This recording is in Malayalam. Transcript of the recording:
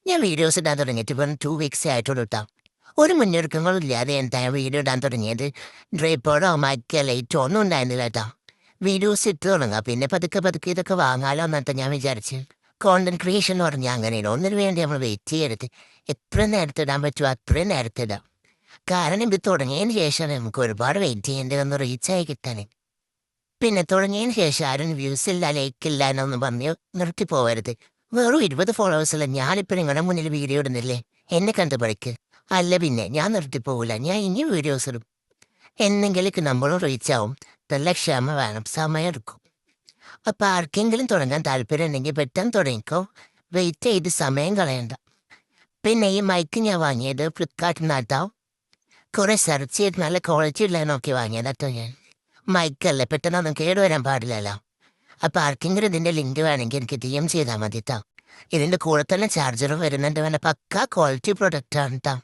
ഞാൻ വീഡിയോസ് ഇടാൻ തുടങ്ങിയിട്ട് ഇപ്പം 2 വീക്സേ ആയിട്ടുള്ളൂ കേട്ടോ. ഒരു മുന്നൊരുക്കങ്ങളില്ലാതെ എന്താ വീഡിയോ ഇടാൻ തുടങ്ങിയത്. ഡ്രൈപ്പോഡോ മൈക്കോ ലൈറ്റോ ഒന്നും ഉണ്ടായിരുന്നില്ല കേട്ടോ. വീഡിയോസ് ഇട്ട് തുടങ്ങാം, പിന്നെ പതുക്കെ പതുക്കെ ഇതൊക്കെ വാങ്ങാലോ എന്നിട്ട് ഞാൻ വിചാരിച്ച്. കോണ്ടന്റ് ക്രിയേഷൻ എന്ന് പറഞ്ഞാൽ അങ്ങനെയാണ്. ഒന്നിനു വേണ്ടി നമ്മൾ വെയിറ്റ് ചെയ്യരുത്. എത്ര നേരത്തെ ഇടാൻ പറ്റുമോ അത്രയും നേരത്തെ ഇടാം. കാരണം ഇത് തുടങ്ങിയതിന് ശേഷമാണ് നമുക്ക് ഒരുപാട് വെയിറ്റ് ചെയ്യേണ്ടി വന്ന് റീച്ചായി കിട്ടാൻ. പിന്നെ തുടങ്ങിയതിന് ശേഷം ആരും വ്യൂസ് ഇല്ല ലൈക്ക് ഇല്ല എന്നൊന്നും പറഞ്ഞ് നിർത്തി പോകരുത്. വെറും 20 ഫോളോവേഴ്സല്ല, ഞാനിപ്പോൾ നിങ്ങളുടെ മുന്നിൽ വീഡിയോ ഇടുന്നില്ലേ, എന്നെ കണ്ട് പഠിക്ക്. അല്ല പിന്നെ ഞാൻ നിർത്തിപ്പോകില്ല, ഞാൻ ഇനി വീഡിയോസ് ഇടും. എന്നെങ്കിലേക്ക് നമ്മളും റീച്ചാവും. നല്ല ക്ഷമ വേണം, സമയം എടുക്കും. അപ്പം ആർക്കെങ്കിലും തുടങ്ങാൻ താല്പര്യം ഉണ്ടെങ്കിൽ പെട്ടെന്ന് തുടങ്ങിക്കോ. വെയിറ്റ് ചെയ്ത് സമയം കളയണ്ട. പിന്നെ ഈ മൈക്ക് ഞാൻ വാങ്ങിയത് ഫ്ലിപ്കാർട്ടിൽ നിന്നാട്ടോ. കുറെ സെർച്ച് ചെയ്ത് നല്ല ക്വാളിറ്റി ഉള്ള നോക്കി വാങ്ങിയതാട്ടോ ഞാൻ. മൈക്കല്ലേ, പെട്ടെന്നൊന്നും കേടുവരാൻ പാടില്ലല്ലോ. അപ്പം ആർക്കെങ്കിലും ഇതിൻ്റെ ലിങ്ക് വേണമെങ്കിൽ എനിക്ക് DM ചെയ്താൽ മതി കേട്ടോ. ഇതിൻ്റെ കൂടെ തന്നെ ചാർജറും വരുന്നുണ്ട്. വേണ്ട പക്കാ ക്വാളിറ്റി പ്രൊഡക്റ്റാണ് കേട്ടോ.